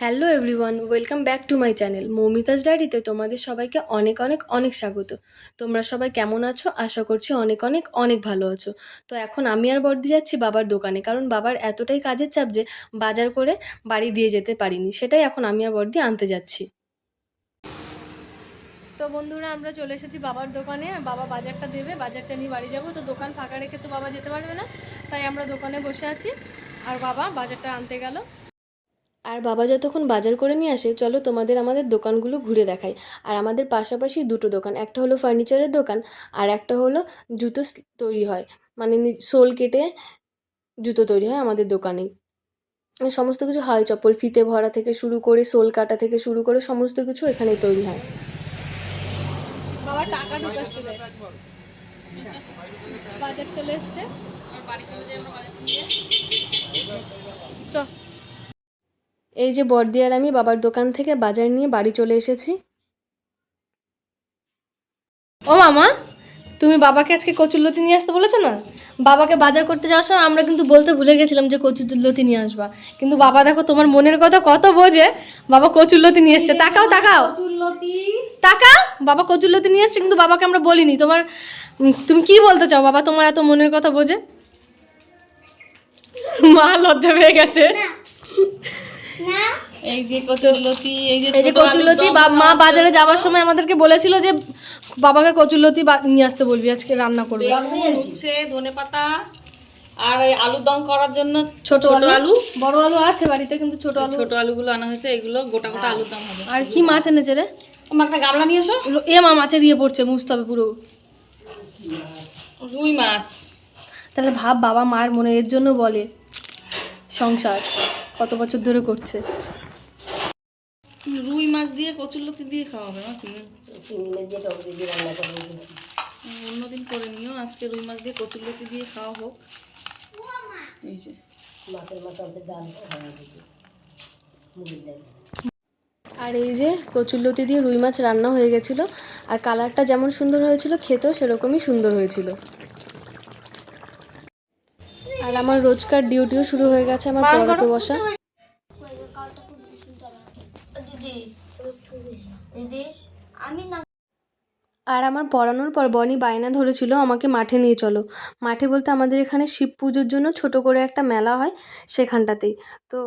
Hello everyone, welcome back to my channel Moumita's ডায়েরিতে তোমাদের সবাইকে অনেক অনেক অনেক স্বাগত। তোমরা সবাই কেমন আছো? আশা করছি অনেক অনেক অনেক ভালো আছো। তো এখন আমি আর বর্দি যাচ্ছি বাবার দোকানে, কারণ বাবার এতটাই কাজের চাপ যে বাজার করে বাড়ি দিয়ে যেতে পারিনি, সেটাই এখন আমি আর বর্দি আনতে যাচ্ছি। তো বন্ধুরা, আমরা চলে এসেছি বাবার দোকানে। বাবা বাজারটা দেবে, বাজারটা নিয়ে বাড়ি যাবো। তো দোকান ফাঁকা রেখে তো বাবা যেতে পারবে না, তাই আমরা দোকানে বসে আছি আর বাবা বাজারটা আনতে গেল। আর বাবা যতক্ষণ বাজার করে নিয়ে আসে, চলো তোমাদের আমাদের দোকানগুলো ঘুরে দেখাই। আর আমাদের পাশাপাশি দুটো দোকান, একটা হলো ফার্নিচারের দোকান আর একটা হলো জুতো তৈরি হয়, মানে সোল কেটে জুতো তৈরি হয় আমাদের দোকানেই। সমস্ত কিছু হয়, চপ্পল ফিতে ভরা থেকে শুরু করে সোল কাটা থেকে শুরু করে সমস্ত কিছু এখানেই তৈরি হয়। বাবা টাকা ঢুকাচ্ছে, বাজার চলে এসছে। চ এই যে বর্দি আর আমি বাবার দোকান থেকে বাজার নিয়ে বাড়ি চলে এসেছি। ও মামা, তুমি বাবাকে আজকে কচুরলতি নিয়ে আসতে বলেছো না? বাবাকে বাজার করতে যাওয়ার সময় আমরা কিন্তু বলতে ভুলে গেছিলাম যে কচুরলতি নিয়ে আসবা, কিন্তু বাবা দেখো তোমার মনের কথা কত বোঝে। বাবা কচুরলতি নিয়ে এসছে। তাকাও তাকাও, তাকাও, বাবা কচুরলতি নিয়ে এসছে, কিন্তু বাবাকে আমরা বলিনি। তুমি কি বলতে চাও? বাবা তোমার এত মনের কথা বোঝে। মা লজ্জা পেয়ে গেছে। এই যে কচুরলতি, এই যে কচুরলতি মা বাজারে যাওয়ার সময় আমাদেরকে বলেছিল যে বাবাকে কচুরলতি নিয়ে আসতে বলবি, আজকে রান্না করবে। হচ্ছে ধনেপাতা আর ওই আলুর দম করার জন্য ছোট আলু, বড় আলু আছে বাড়িতে, কিন্তু ছোট আলুগুলো আনা হয়েছে। এগুলো গোটা গোটা আলুর দম হবে। আর কি মাছ এনেছে রে? তোমার একটা গামলা নিয়ে এসো। এ মা, মাছের ইয়ে পড়ছে, মুছতে হবে পুরো। রুই মাছ। তাহলে ভাব, বাবা মায়ের মনে এর জন্য বলে সংসার কত বছর ধরে করছে। রুই মাছ দিয়ে কচুরলতি দিয়ে খাওয়া হবে নাকি? অন্যদিন করে নিও, আজকে রুই মাছ দিয়ে কচুরলতি দিয়ে খাওয়া হোক। এই যে আর এই যে কচুরলতি দিয়ে রুই মাছ রান্না হয়ে গেছিলো, আর কালারটা যেমন সুন্দর হয়েছিল, খেতেও সেরকমই সুন্দর হয়েছিল। আর আমার রোজকার ডিউটিও শুরু হয়ে গেছে, আমার পড়াতে বসা। আর আমার পড়ানোর পর বনি বায়না ধরেছিল আমাকে মাঠে নিয়ে চলো। মাঠে বলতে আমাদের এখানে শিব পুজোর জন্য ছোট করে একটা মেলা হয়, সেখানটাতেই। তো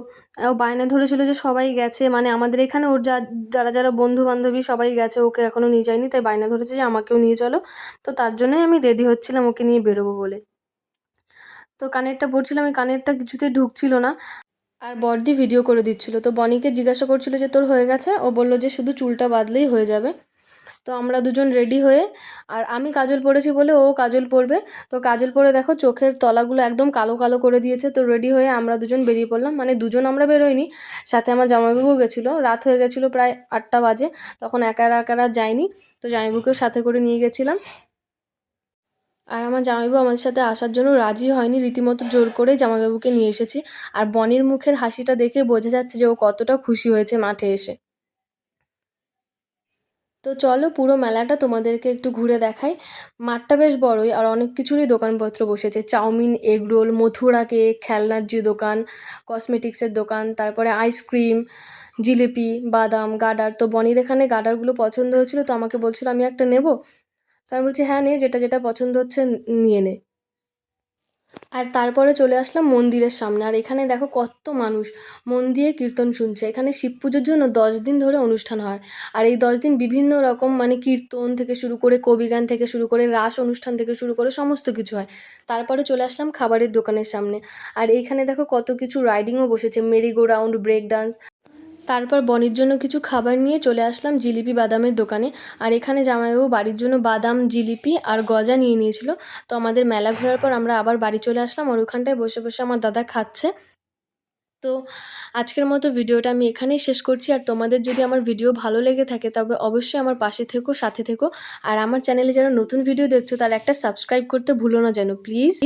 ও বায়না ধরেছিল যে সবাই গেছে, মানে আমাদের এখানে ওর যারা যারা বন্ধু বান্ধবী সবাই গেছে, ওকে এখনও নিয়ে যায়নি, তাই বায়না ধরেছে যে আমাকেও নিয়ে চলো। তো তার জন্যই আমি রেডি হচ্ছিলাম ওকে নিয়ে বেরোবো বলে। তো কানেরটা পরছিলাম, এই কানেরটা কিছুতে ঢুকছিল না। আর বড়দি ভিডিও করে দিচ্ছিল, তো বনিকে জিজ্ঞাসা করছিল যে তোর হয়ে গেছে? ও বললো যে শুধু চুলটা বাঁধলেই হয়ে যাবে। তো আমরা দুজন রেডি হয়ে, আর আমি কাজল পরেছি বলে ও কাজল পরবে। তো কাজল পরে দেখো চোখের তলাগুলো একদম কালো কালো করে দিয়েছে। তো রেডি হয়ে আমরা দুজন বেরিয়ে পড়লাম, মানে দুজন আমরা বেরোইনি, সাথে আমার জামাইবাবুও গেছিলো। রাত হয়ে গেছিলো, প্রায় 8টা বাজে, তখন একা একা যাইনি, তো জামাইবাবুকেও সাথে করে নিয়ে গেছিলাম। আর আমার জামাইবাবু আমাদের সাথে আসার জন্য রাজি হয়নি, রীতিমতো জোর করে জামাইবাবুকে নিয়ে এসেছি। আর বনির মুখের হাসিটা দেখে বোঝা যাচ্ছে যে ও কতটা খুশি হয়েছে মাঠে এসে। তো চলো পুরো মেলাটা তোমাদেরকে একটু ঘুরে দেখাই। মাঠটা বেশ বড়ই, আর অনেক কিছুরই দোকানপত্র বসেছে, চাউমিন, এগরোল, মথুরা কেক, খেলনার যে দোকান, কসমেটিক্সের দোকান, তারপরে আইসক্রিম, জিলিপি, বাদাম, গাডার। তো বনির এখানে গাডারগুলো পছন্দ হয়েছিল, তো আমাকে বলছিল আমি একটা নেব। তো আমি বলছি হ্যাঁ নে, যেটা যেটা পছন্দ হচ্ছে নিয়ে নে। আর তারপরে চলে আসলাম মন্দিরের সামনে, আর এখানে দেখো কত মানুষ মন দিয়ে কীর্তন শুনছে। এখানে শিব পুজোর জন্য 10 দিন ধরে অনুষ্ঠান হয়, আর এই 10 দিন বিভিন্ন রকম, মানে কীর্তন থেকে শুরু করে কবিগান থেকে শুরু করে রাস অনুষ্ঠান থেকে শুরু করে সমস্ত কিছু হয়। তারপরে চলে আসলাম খাবারের দোকানের সামনে, আর এইখানে দেখো কত কিছু রাইডিংও বসেছে, merry go round, break dance. তারপর বনির জন্য কিছু খাবার নিয়ে চলে আসলাম জিলিপি বাদামের দোকানে। আর এখানে জামাইবাবু বাড়ির জন্য বাদাম, জিলিপি আর গজা নিয়ে নিয়েছিল। তো আমাদের মেলা ঘোরার পর আমরা আবার বাড়ি চলে আসলাম, আর ওখানটায় বসে বসে আমার দাদা খাচ্ছে। তো আজকের মতো ভিডিওটা আমি এখানেই শেষ করছি। আর তোমাদের যদি আমার ভিডিও ভালো লেগে থাকে তবে অবশ্যই আমার পাশে থেকো, সাথে থেকো। আর আমার চ্যানেলে যারা নতুন ভিডিও দেখছো তারা একটা সাবস্ক্রাইব করতে ভুলো না যেন, প্লিজ।